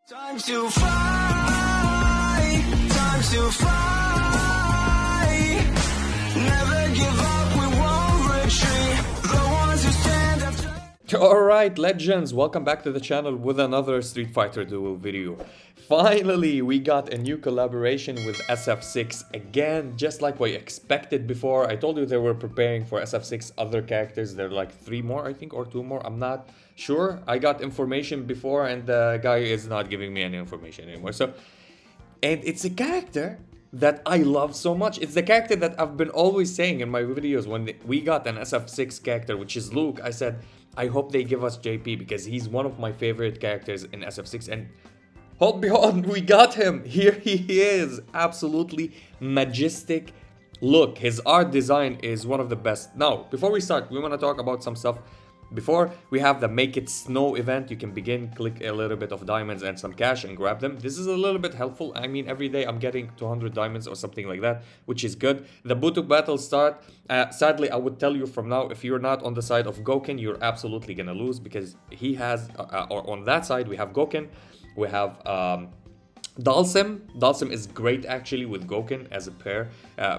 Time to fly, time to fly. Never give up, we won't retreat. The ones who stand up. Alright, legends, welcome back to the channel with another Street Fighter Duel video. Finally, we got a new collaboration with SF6 again, just like we expected before. I told you they were preparing for SF6 other characters. There are like 3 more, I think, or 2 more. I'm not sure. I got information before and the guy is not giving me any information anymore. And it's a character that I love so much. It's the character that I've been always saying in my videos when we got an SF6 character, which is Luke. I said, I hope they give us JP because he's one of my favorite characters in SF6. And hold behold, we got him. Here he is. Absolutely majestic look. His art design is one of the best. Now, before we start, we want to talk about some stuff. Before we have the Make It Snow event, you can begin, click a little bit of diamonds and some cash and grab them. This is a little bit helpful. I mean, every day I'm getting 200 diamonds or something like that, which is good. The Buto battle start. Sadly, I would tell you from now, if you're not on the side of Gouken, you're absolutely gonna lose because he has, or on that side, we have Gouken, we have Dalsim. Dalsim is great actually with Gouken as a pair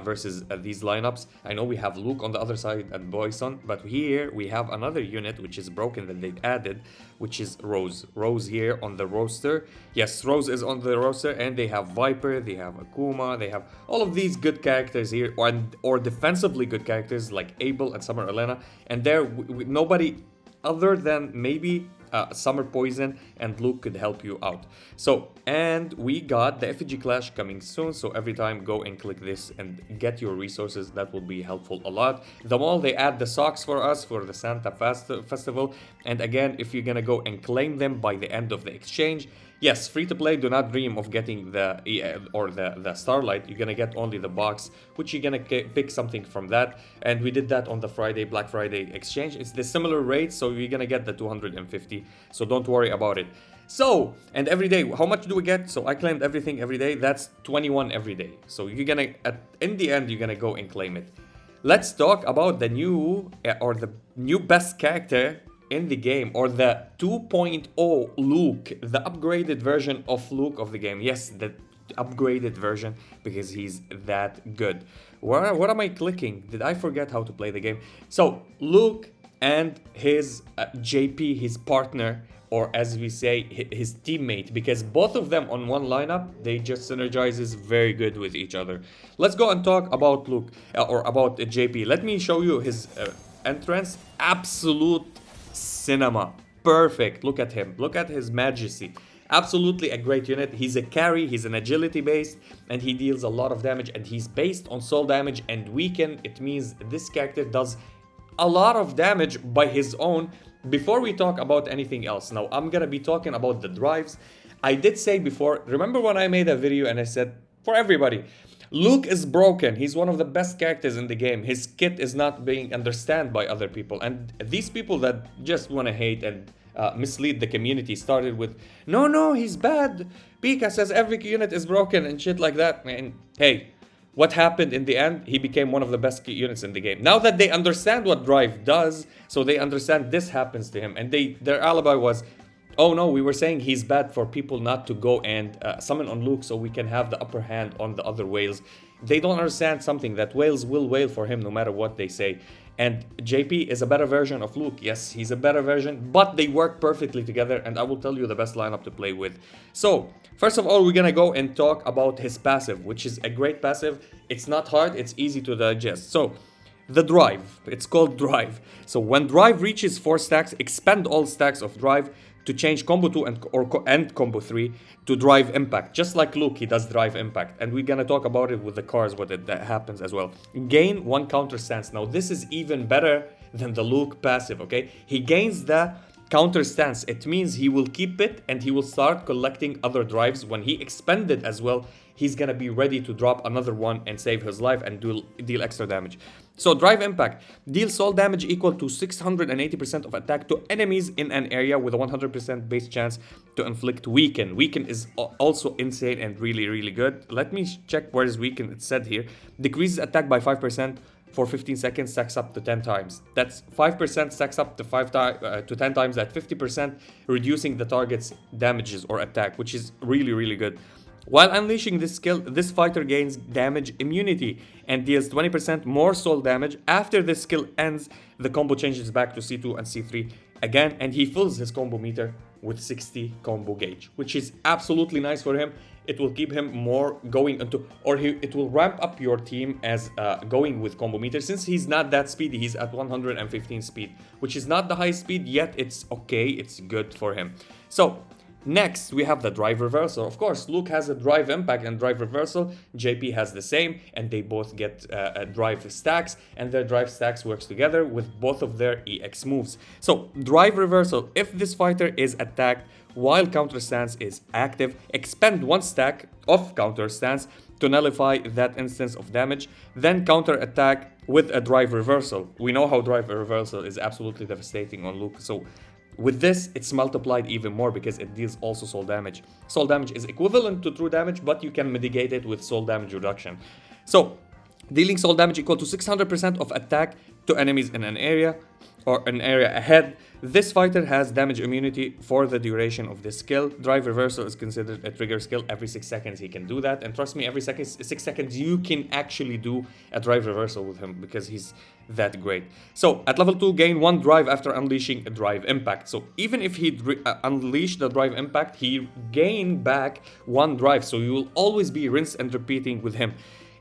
versus these lineups. I know we have Luke on the other side and Boyson, but here we have another unit which is broken that they've added, which is Rose. Rose here on the roster. Yes, Rose is on the roster, and they have Viper, they have Akuma, they have all of these good characters here, or defensively good characters like Abel and Summer Elena, and there nobody other than maybe Summer Poison and Luke could help you out. So, and we got the effigy clash coming soon, so every time go and click this and get your resources. That will be helpful a lot. The mall, they add the socks for us for the Santa Festival, and again, if you're gonna go and claim them by the end of the exchange, yes, free to play, do not dream of getting the the Starlight. You're gonna get only the box, which you're gonna pick something from that. And we did that on the Black Friday exchange. It's the similar rate, so you're gonna get the 250. So don't worry about it. So, and every day, how much do we get? So I claimed everything every day. That's 21 every day. So you're gonna, in the end, you're gonna go and claim it. Let's talk about the new, or the new best character in the game, or the 2.0 Luke, the upgraded version of Luke of the game. Yes, the upgraded version, because he's that good. What am I clicking? Did I forget how to play the game? So Luke and his JP, his partner, or as we say, his teammate, because both of them on one lineup, they just synergizes very good with each other. Let's go and talk about Luke, or about JP. Let me show you his entrance. Absolute cinema. Perfect. Look at him. Look at his majesty. Absolutely a great unit. He's a carry. He's an agility based, and he deals a lot of damage, and he's based on soul damage and weaken. It means this character does a lot of damage by his own. Before we talk about anything else, now I'm gonna be talking about the drives. I did say before, remember when I made a video and I said, for everybody, Luke is broken. He's one of the best characters in the game. His kit is not being understood by other people. And these people that just want to hate and mislead the community started with, no, he's bad. Pika says every unit is broken and shit like that. And hey, what happened in the end? He became one of the best units in the game. Now that they understand what drive does, so they understand this happens to him. And their alibi was, oh no, we were saying he's bad for people not to go and summon on Luke so we can have the upper hand on the other whales. They don't understand something, that whales will wail for him no matter what they say. And JP is a better version of Luke. Yes, he's a better version, but they work perfectly together, and I will tell you the best lineup to play with. So, first of all, we're gonna go and talk about his passive, which is a great passive. It's not hard, it's easy to digest. So, the drive, it's called drive. So when drive reaches 4 stacks, expend all stacks of drive to change combo 2 and combo 3 to drive impact. Just like Luke, he does drive impact. And we're gonna talk about it with the cars, that happens as well. Gain 1 counter stance. Now this is even better than the Luke passive, okay? He gains the counter stance. It means he will keep it and he will start collecting other drives. When he expended as well, he's gonna be ready to drop another one and save his life and deal extra damage. So drive impact. Deal soul damage equal to 680% of attack to enemies in an area with a 100% base chance to inflict weaken. Weaken is also insane and really good. Let me check where is weaken. It's said here. Decreases attack by 5%. for 15 seconds stacks up to 10 times. That's 5% stacks up to 10 times that 50%, reducing the target's damages or attack, which is really, really good. While unleashing this skill, this fighter gains damage immunity and deals 20% more soul damage. After this skill ends, the combo changes back to C2 and C3 again, and he fills his combo meter with 60 combo gauge, which is absolutely nice for him. It will keep him more going into, it will ramp up your team as going with combo meter. Since he's not that speedy, he's at 115 speed, which is not the high speed yet. It's okay, it's good for him. So next, we have the drive reversal. Of course, Luke has a drive impact and drive reversal. JP has the same, and they both get drive stacks, and their drive stacks works together with both of their EX moves. So drive reversal, if this fighter is attacked while counter stance is active, expend 1 stack of counter stance to nullify that instance of damage, then counter attack with a drive reversal. We know how drive reversal is absolutely devastating on Luke, so with this, it's multiplied even more because it deals also soul damage. Soul damage is equivalent to true damage, but you can mitigate it with soul damage reduction. So, dealing soul damage equal to 600% of attack to enemies in an area or an area ahead. This fighter has damage immunity for the duration of this skill. Drive reversal is considered a trigger skill. Every 6 seconds he can do that. And trust me, every 6 seconds you can actually do a drive reversal with him because he's that great. So at level 2, gain 1 drive after unleashing a drive impact. So even if he unleashed the drive impact, he gain back 1 drive. So you will always be rinse and repeating with him.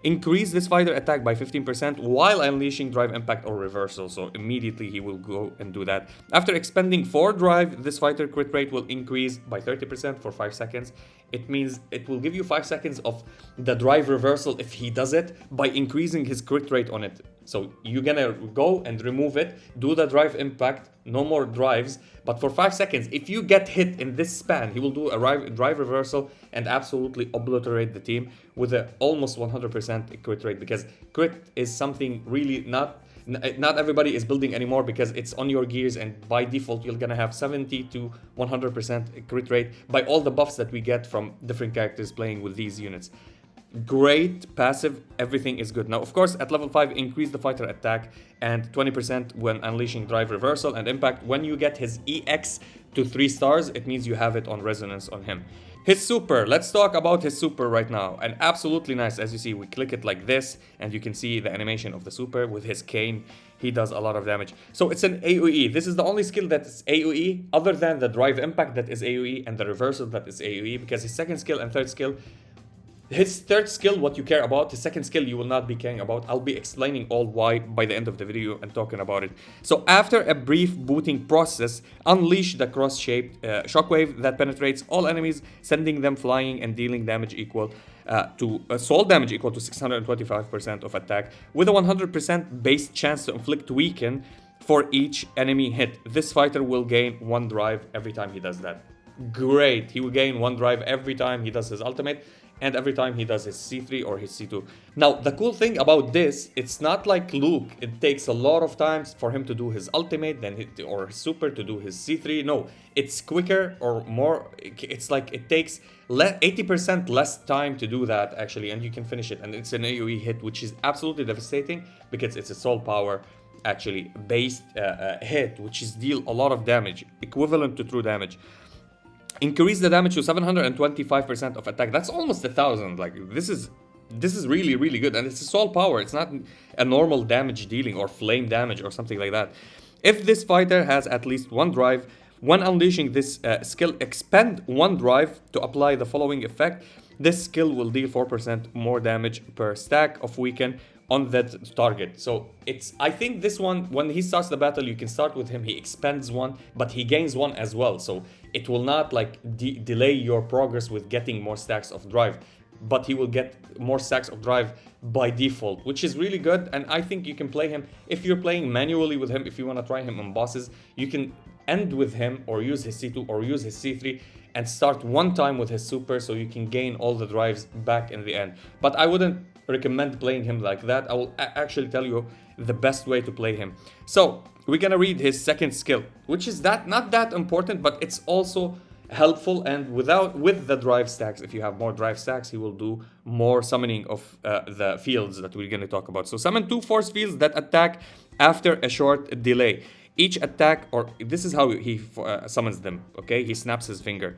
Increase this fighter attack by 15% while unleashing drive impact or reversal. So immediately he will go and do that. After expending 4 drive, this fighter crit rate will increase by 30% for 5 seconds. It means it will give you 5 seconds of the drive reversal if he does it by increasing his crit rate on it. So you're gonna go and remove it, do the drive impact, no more drives, but for 5 seconds, if you get hit in this span, he will do a drive reversal and absolutely obliterate the team with a almost 100% crit rate, because crit is something really not everybody is building anymore because it's on your gears, and by default you're gonna have 70 to 100% crit rate by all the buffs that we get from different characters playing with these units. Great passive, everything is good. Now, of course, at level 5, increase the fighter attack and 20% when unleashing drive reversal and impact. When you get his EX to 3 stars, it means you have it on resonance on him. His super, let's talk about his super right now. And absolutely nice, as you see, we click it like this and you can see the animation of the super with his cane. He does a lot of damage. So it's an AoE. This is the only skill that is AoE other than the drive impact that is AoE and the reversal that is AoE, because his second skill and third skill, his third skill, what you care about, his second skill, you will not be caring about. I'll be explaining all why by the end of the video and talking about it. So after a brief booting process, unleash the cross-shaped shockwave that penetrates all enemies, sending them flying and dealing damage equal to soul damage equal to 625% of attack, with a 100% base chance to inflict weaken for each enemy hit. This fighter will gain 1 drive every time he does that. Great, he will gain 1 drive every time he does his ultimate, and every time he does his C3 or his C2. Now, the cool thing about this, it's not like Luke. It takes a lot of time for him to do his ultimate, or his super to do his C3. No, it's quicker or more. It's like it takes 80% less time to do that, actually, and you can finish it. And it's an AoE hit, which is absolutely devastating because it's a soul power, actually, based hit, which is deal a lot of damage, equivalent to true damage. Increase the damage to 725% of attack. That's almost 1,000. Like, this is really, really good. And it's a soul power. It's not a normal damage dealing or flame damage or something like that. If this fighter has at least 1 drive, when unleashing this skill, expend 1 drive to apply the following effect. This skill will deal 4% more damage per stack of weaken on that target. So I think this one, when he starts the battle, you can start with him. He expends 1, but he gains 1 as well. So it will not like delay your progress with getting more stacks of drive, but he will get more stacks of drive by default, which is really good. And I think you can play him, if you're playing manually with him, if you want to try him on bosses, you can end with him or use his C2 or use his C3 and start 1 time with his super, so you can gain all the drives back in the end. But I wouldn't recommend playing him like that. I will actually tell you the best way to play him. So we're gonna read his second skill, which is not that important, but it's also helpful, and with the drive stacks, if you have more drive stacks, he will do more summoning of the fields that we're going to talk about. So summon 2 force fields that attack after a short delay. Each attack, or this is how he summons them, okay? He snaps his finger.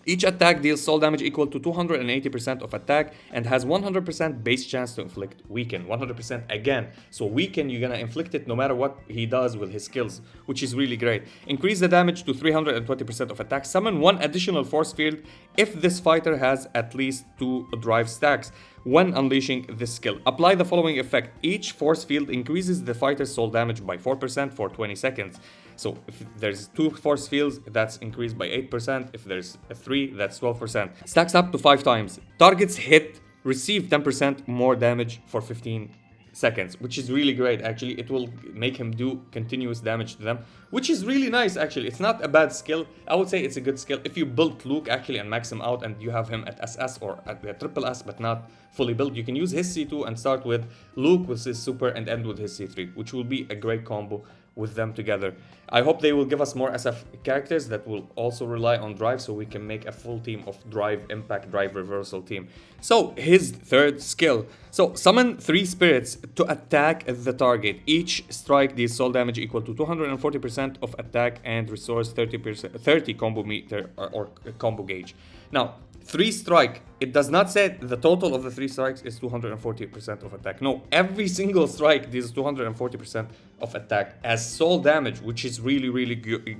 Each attack deals soul damage equal to 280% of attack and has 100% base chance to inflict weaken. 100% again. So weaken, you're gonna inflict it no matter what he does with his skills, which is really great. Increase the damage to 320% of attack. Summon 1 additional force field if this fighter has at least 2 drive stacks when unleashing this skill. Apply the following effect. Each force field increases the fighter's soul damage by 4% for 20 seconds. So if there's 2 force fields, that's increased by 8%. If there's 3, that's 12%. Stacks up to 5 times. Targets hit, receive 10% more damage for 15 seconds, which is really great. Actually, it will make him do continuous damage to them, which is really nice. Actually, it's not a bad skill. I would say it's a good skill if you build Luke actually and max him out, and you have him at SS or at the triple S but not fully built. You can use his C2 and start with Luke with his super and end with his C3, which will be a great combo with them together. I hope they will give us more SF characters that will also rely on drive, so we can make a full team of drive impact, drive reversal team. So his third skill. So summon 3 spirits to attack the target. Each strike deals soul damage equal to 240% of attack and restores 30 combo meter or combo gauge. Now, 3 strike, it does not say the total of the 3 strikes is 240% of attack. No, every single strike deals 240% of attack as soul damage, which is really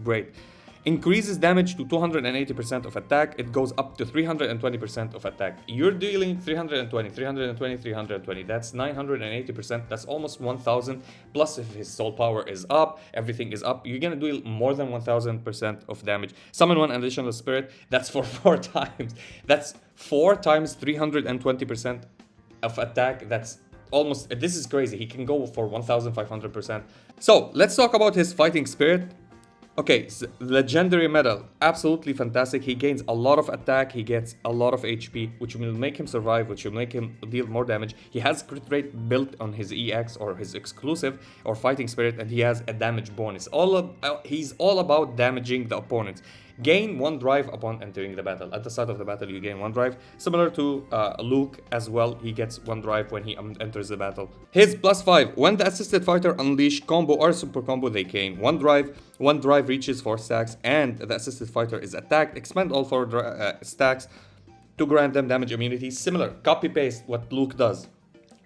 great. Increases damage to 280% of attack. It goes up to 320% of attack. You're dealing 320, 320, 320. That's 980%. That's almost 1000. Plus, if his soul power is up, everything is up, you're gonna do more than 1000% of damage. Summon 1 additional spirit. That's for 4 times. That's 4 times 320% of attack. That's almost, this is crazy. He can go for 1500%. So let's talk about his fighting spirit. Okay, so legendary medal, absolutely fantastic. He gains a lot of attack, he gets a lot of HP, which will make him survive, which will make him deal more damage. He has crit rate built on his EX or his exclusive or fighting spirit, and he has a damage bonus. He's all about damaging the opponents. Gain 1 drive upon entering the battle. At the start of the battle, you gain 1 drive. Similar to Luke as well, he gets 1 drive when he enters the battle. His +5. When the assisted fighter unleash combo or super combo, they gain 1 drive. 1 drive reaches 4 stacks, and the assisted fighter is attacked. Expend all 4 stacks to grant them damage immunity. Similar, copy-paste what Luke does.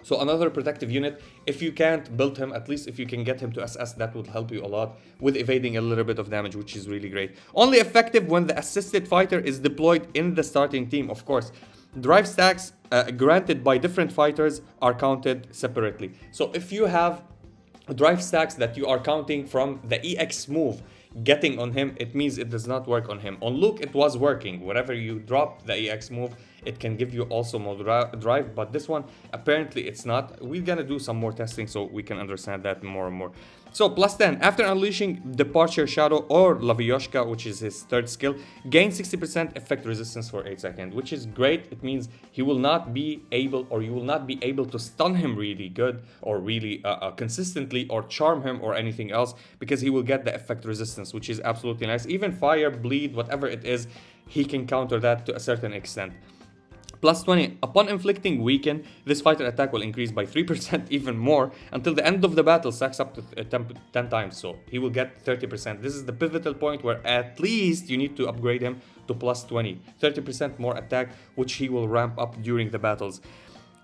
So another protective unit. If you can't build him, at least if you can get him to SS, that would help you a lot with evading a little bit of damage, which is really great. Only effective when the assisted fighter is deployed in the starting team, of course. Drive stacks granted by different fighters are counted separately. So if you have drive stacks that you are counting from the EX move getting on him, it means it does not work on him. On Luke, it was working. Wherever you drop the EX move, it can give you also more drive, but this one, apparently it's not. We're gonna do some more testing so we can understand that more and more. So +10, after unleashing Departure Shadow or Lavioshka, which is his third skill, gain 60% effect resistance for 8 seconds, which is great. It means he will not be able, or you will not be able to stun him really good or really consistently, or charm him or anything else, because he will get the effect resistance, which is absolutely nice. Even fire, bleed, whatever it is, he can counter that to a certain extent. +20, upon inflicting weaken, this fighter attack will increase by 3% even more until the end of the battle, stacks up to 10 times, so he will get 30%. This is the pivotal point where at least you need to upgrade him to +20. 30% more attack, which he will ramp up during the battles.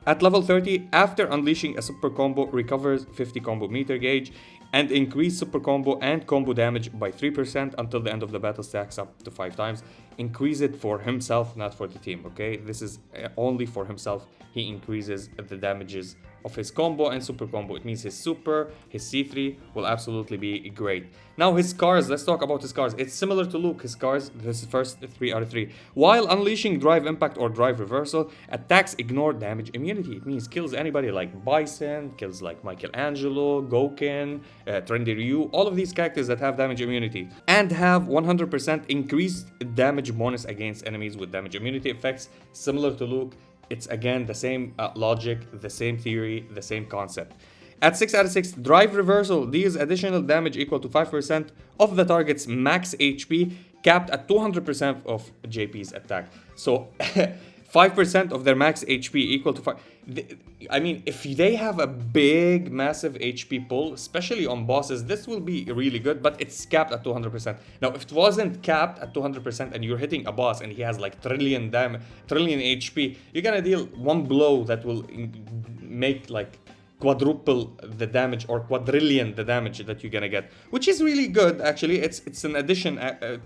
At level 30, after unleashing a super combo, recovers 50 combo meter gauge and increase super combo and combo damage by 3% until the end of the battle, stacks up to 5 times. Increase it for himself, not for the team, okay? This is only for himself. He increases the damages of his combo and super combo. It means his super, his C3 will absolutely be great. Now his scars, let's talk about his scars. It's similar to Luke, his scars, his first 3 out of 3. While unleashing drive impact or drive reversal, attacks ignore damage immunity. It means kills anybody like Bison, kills like Michelangelo, Gouken, Trendy Ryu, all of these characters that have damage immunity. And have 100% increased damage bonus against enemies with damage immunity effects, similar to Luke. It's again the same logic, the same theory, the same concept. At 6 out of 6, drive reversal deals additional damage equal to 5% of the target's max HP. capped at 200% of JP's attack. So 5% of their max HP equal to 5. I mean, if they have a big, massive HP pull, especially on bosses, this will be really good, but it's capped at 200%. Now, if it wasn't capped at 200% and you're hitting a boss and he has like trillion HP, you're gonna deal one blow that will make like quadruple the damage or quadrillion the damage that you're gonna get, which is really good. Actually, it's an addition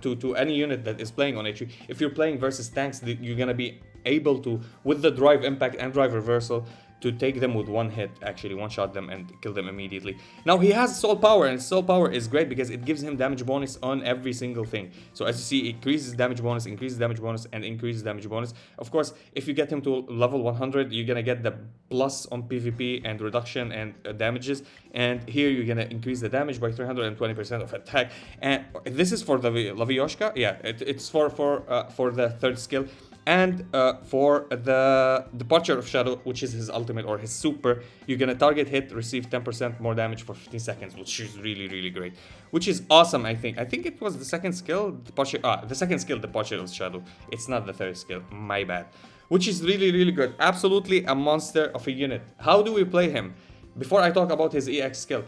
to any unit that is playing on HP. If you're playing versus tanks, you're gonna be able to, with the drive impact and drive reversal, to take them with one hit, actually one shot them and kill them immediately. Now he has soul power, and soul power is great because it gives him damage bonus on every single thing. So as you see, it increases damage bonus, and increases damage bonus. Of course, if you get him to level 100, you're gonna get the plus on PvP and reduction and damages, and here you're gonna increase the damage by 320% of attack. And this is for the Lavioshka. Yeah, it's for the third skill. And for the Departure of Shadow, which is his ultimate or his super, you're gonna target hit, receive 10% more damage for 15 seconds, which is really, really great. Which is awesome, I think. I think it was the second skill, the second skill, Departure of Shadow. It's not the third skill, my bad. Which is really, really good. Absolutely a monster of a unit. How do we play him? Before I talk about his EX skill,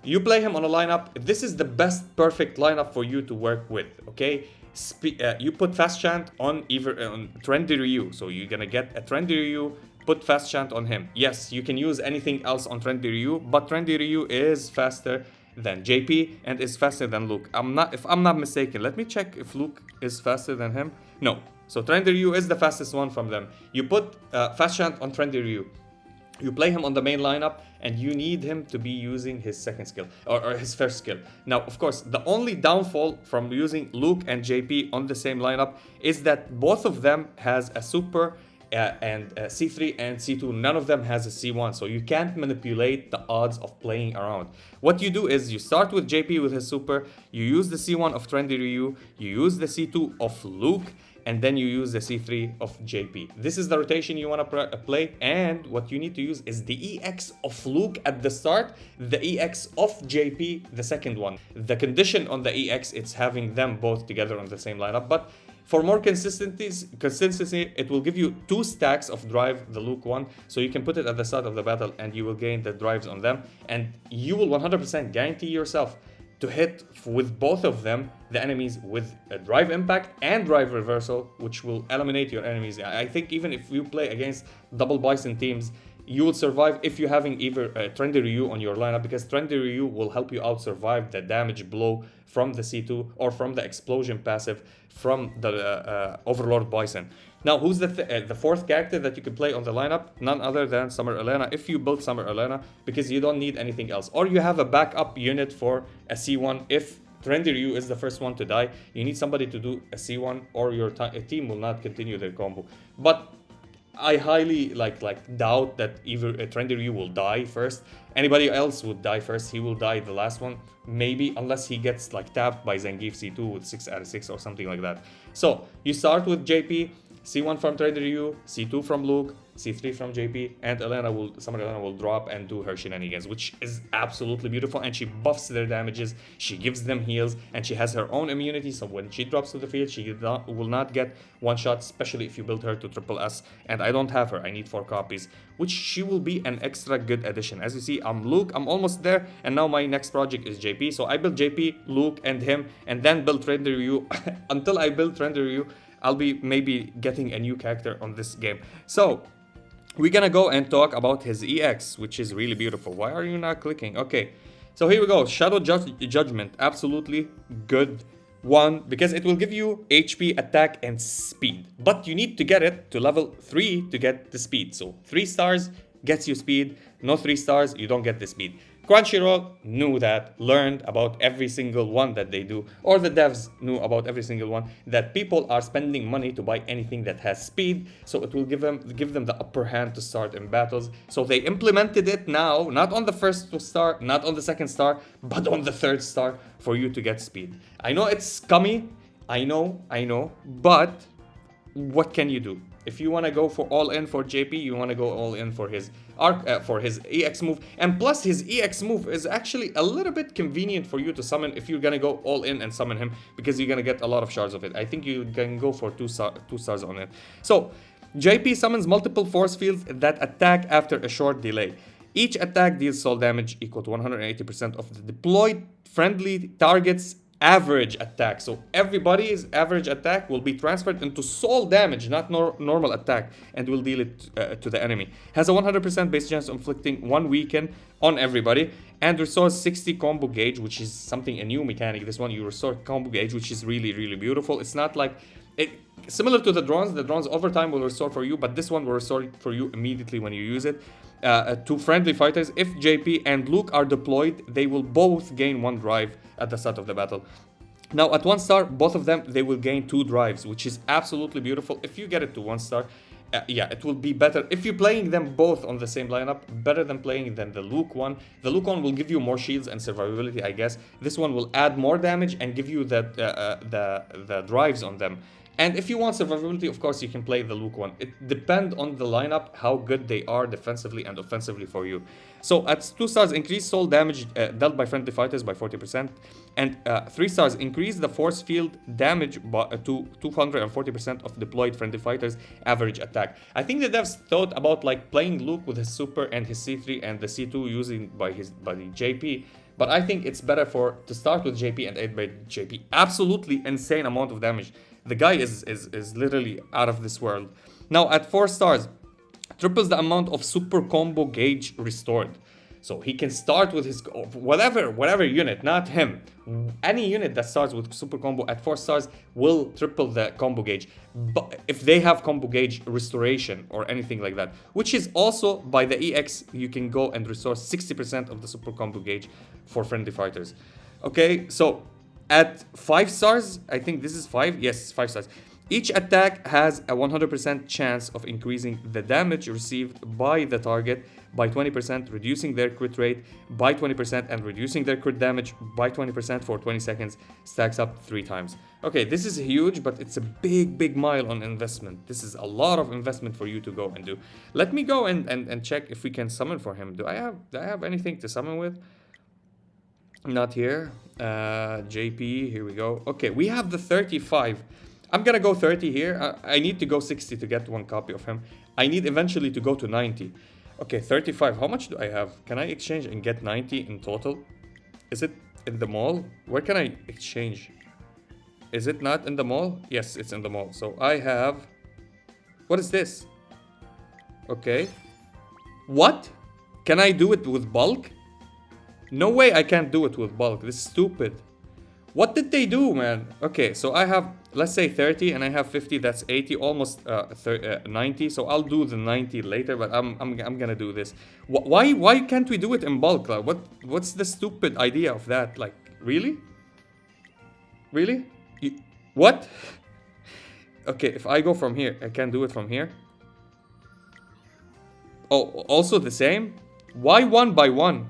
you play him on a lineup. This is the best perfect lineup for you to work with, okay? You put fast chant on Trendy Ryu, so you're gonna get a Trendy Ryu, put fast chant on him. Yes, you can use anything else on Trendy Ryu, but Trendy Ryu is faster than JP and is faster than Luke. If I'm not mistaken, let me check if Luke is faster than him. No, so Trendy Ryu is the fastest one from them. You put fast chant on Trendy Ryu. You play him on the main lineup, and you need him to be using his second skill or his first skill. Now, of course, the only downfall from using Luke and JP on the same lineup is that both of them has a super and C3 and C2. None of them has a C1, so you can't manipulate the odds of playing around. What you do is you start with JP with his super, you use the C1 of Trendy Ryu, you use the C2 of Luke, and then you use the C3 of JP. This is the rotation you want to play, and what you need to use is the EX of Luke at the start, the EX of JP, the second one. The condition on the EX, it's having them both together on the same lineup, but for more consistency, it will give you 2 stacks of drive, the Luke one, so you can put it at the start of the battle and you will gain the drives on them, and you will 100% guarantee yourself to hit with both of them the enemies with a drive impact and drive reversal, which will eliminate your enemies. I think even if you play against double bison teams, you will survive if you're having either Trendy Ryu on your lineup, because Trendy Ryu will help you out survive the damage blow from the C2 or from the explosion passive from the Overlord Bison. Now, who's the fourth character that you can play on the lineup? None other than Summer Elena, if you build Summer Elena, because you don't need anything else. Or you have a backup unit for a C1 if Trendy Ryu is the first one to die. You need somebody to do a C1 or your team will not continue their combo. But I highly doubt that either Trendy Ryu will die first. Anybody else would die first. He will die the last one, maybe, unless he gets tapped by Zangief C2 with 6 out of 6 or something like that. So you start with JP, C1 from Trendy Ryu, C2 from Luke, C3 from JP, and Summer Elena will drop and do her shenanigans, which is absolutely beautiful, and she buffs their damages, she gives them heals, and she has her own immunity, so when she drops to the field, she will not get one shot, especially if you build her to triple S, and I don't have her, I need 4 copies, which she will be an extra good addition. As you see, I'm Luke, I'm almost there, and now my next project is JP, so I build JP, Luke, and him, and then build Trendy Ryu. Until I build Trendy Ryu, I'll be maybe getting a new character on this game. So we're gonna go and talk about his EX, which is really beautiful. Why are you not clicking? Okay, so here we go. Shadow Judgment, absolutely good one, because it will give you HP, attack, and speed. But you need to get it to level 3 to get the speed. So 3 stars gets you speed, no 3 stars, you don't get the speed. Crunchyroll knew that, learned about every single one that they do, or the devs knew about every single one, that people are spending money to buy anything that has speed, so it will give them the upper hand to start in battles. So they implemented it now, not on the first star, not on the second star, but on the third star for you to get speed. I know it's scummy, I know, but what can you do? If you want to go for all in for JP, you want to go all in for his for his EX move, and plus his EX move is actually a little bit convenient for you to summon if you're gonna go all in and summon him, because you're gonna get a lot of shards of it. I think you can go for two stars on it. So JP summons multiple force fields that attack after a short delay. Each attack deals soul damage equal to 180% of the deployed friendly target's average attack. So everybody's average attack will be transferred into soul damage, not normal attack, and will deal it to the enemy. Has a 100% base chance of inflicting 1 weaken on everybody, and restores 60 combo gauge, which is something, a new mechanic. This one, you restore combo gauge, which is really, really beautiful. It's not like it, similar to the drones over time will restore for you, but this one will restore for you immediately when you use it. To friendly fighters, if JP and Luke are deployed, they will both gain 1 drive at the start of the battle. Now at 1 star, both of them, they will gain 2 drives, which is absolutely beautiful. If you get it to 1 star, yeah, it will be better if you're playing them both on the same lineup, better than playing than the Luke one. The Luke one will give you more shields and survivability, I guess. This one will add more damage and give you the drives on them. And if you want survivability, of course, you can play the Luke one. It depends on the lineup, how good they are defensively and offensively for you. So at 2 stars, increase soul damage dealt by friendly fighters by 40%. And 3 stars, increase the force field damage to 240% of deployed friendly fighters' average attack. I think the devs thought about like playing Luke with his super and his C3 and the C2 using by the JP. But I think it's better to start with JP and 8 by JP. Absolutely insane amount of damage. The guy is literally out of this world. Now at 4 stars, triples the amount of super combo gauge restored. So he can start with his whatever unit, not him. Any unit that starts with super combo at 4 stars will triple the combo gauge. But if they have combo gauge restoration or anything like that, which is also by the EX, you can go and restore 60% of the super combo gauge for friendly fighters. Okay, so at 5 stars, I think this is 5. Yes, 5 stars. Each attack has a 100% chance of increasing the damage received by the target by 20%, reducing their crit rate by 20%, and reducing their crit damage by 20% for 20 seconds. Stacks up 3 times. Okay, this is huge, but it's a big mile on investment. This is a lot of investment for you to go and do. Let me go and check if we can summon for him. Do I have anything to summon with? Not here. JP, here we go. Okay, we have the 35. I'm gonna go 30 here. I need to go 60 to get 1 copy of him. I need eventually to go to 90. Okay, 35. How much do I have? Can I exchange and get 90 in total? Is it in the mall? Where can I exchange? Is it not in the mall? Yes, it's in the mall. So I have... What is this? Okay. What? Can I do it with bulk? No way I can't do it with bulk. This is stupid. What did they do, man? Okay, so I have, let's say 30 and I have 50. That's 80, almost 90. So I'll do the 90 later, but I'm gonna do this. Why can't we do it in bulk? Like, what's the stupid idea of that? Like, really? Really? What? Okay, if I go from here, I can do it from here. Oh, also the same? Why 1 by 1?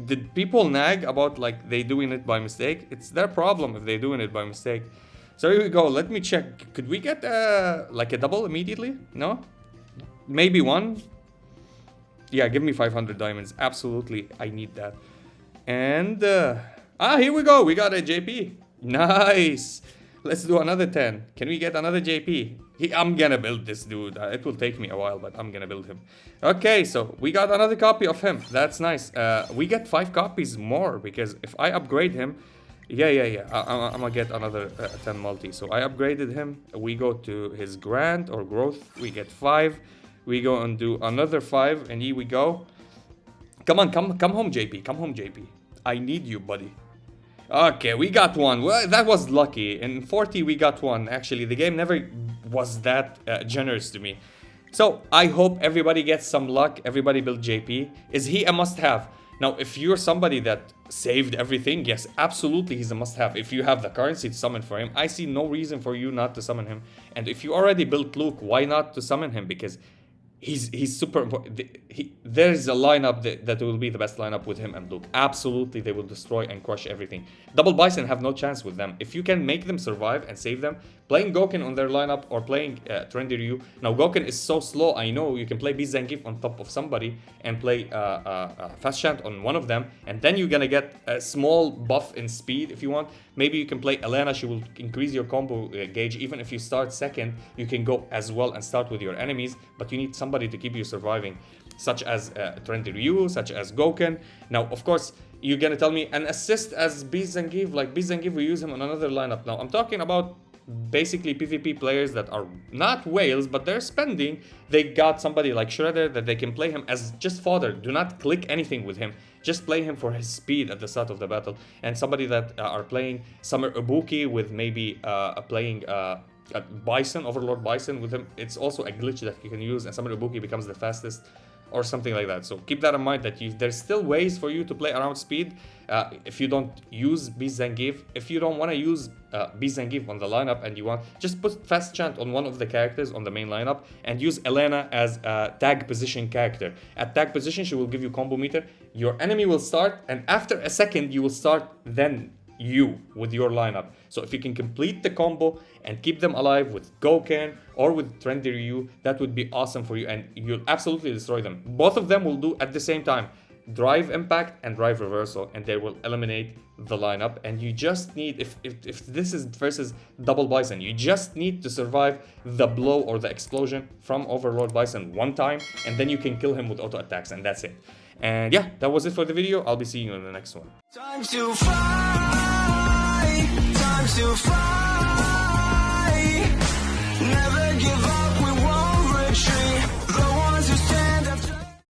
Did people nag about like they doing it by mistake? It's their problem if they're doing it by mistake. So here we go. Let me check. Could we get like a double immediately? No? Maybe 1? Yeah, give me 500 diamonds. Absolutely, I need that. And here we go. We got a JP. Nice. Let's do another 10. Can we get another JP? I'm gonna build this dude. It will take me a while, but I'm gonna build him. Okay, so we got another copy of him. That's nice. We get 5 copies more because if I upgrade him, yeah. I'm gonna get another 10 multi. So I upgraded him. We go to his grant or growth. We get 5. We go and do another 5, and here we go. Come on, come home, JP. Come home, JP. I need you, buddy. Okay, we got 1. Well, that was lucky. In 40, we got 1. Actually, the game never was that generous to me. So, I hope everybody gets some luck. Everybody build JP. Is he a must-have? Now, if you're somebody that saved everything, yes, absolutely, he's a must-have. If you have the currency to summon for him, I see no reason for you not to summon him. And if you already built Luke, why not to summon him? Because he's super important. there's a lineup that will be the best lineup with him and Luke. Absolutely, they will destroy and crush everything. Double Bison have no chance with them. If you can make them survive and save them, playing Gouken on their lineup or playing Trendy Ryu. Now, Gouken is so slow, I know. You can play B Zangief on top of somebody and play Fast Chant on one of them, and then you're gonna get a small buff in speed if you want. Maybe you can play Elena, she will increase your combo gauge. Even if you start second, you can go as well and start with your enemies, but you need somebody to keep you surviving, such as Trendy Ryu, such as Gouken. Now, of course, you're gonna tell me an assist as B Zangief, like B Zangief, we use him on another lineup. Now, I'm talking about basically PvP players that are not whales, but they're spending. They got somebody like Shredder that they can play him as just fodder. Do not click anything with him. Just play him for his speed at the start of the battle. And somebody that are playing Summer Ibuki with maybe playing Bison, Overlord Bison with him. It's also a glitch that you can use, and Summer Ibuki becomes the fastest, or something like that. So keep that in mind, that there's still ways for you to play around speed if you don't use B Zangief. If you don't want to use B Zangief on the lineup and you want, just put Fast Chant on one of the characters on the main lineup and use Elena as a tag position character. At tag position, she will give you combo meter. Your enemy will start, and after a second, you will start then you with your lineup. So if you can complete the combo and keep them alive with Gouken or with Trendy Ryu, that would be awesome for you, and you'll absolutely destroy them. Both of them will do at the same time Drive Impact and Drive Reversal, and they will eliminate the lineup. And you just need, if this is versus Double Bison, you just need to survive the blow or the explosion from Overlord Bison one time, and then you can kill him with auto attacks, and that's it. And yeah, that was it for the video. I'll be seeing you in the next one. Time to fly, time to fly. Never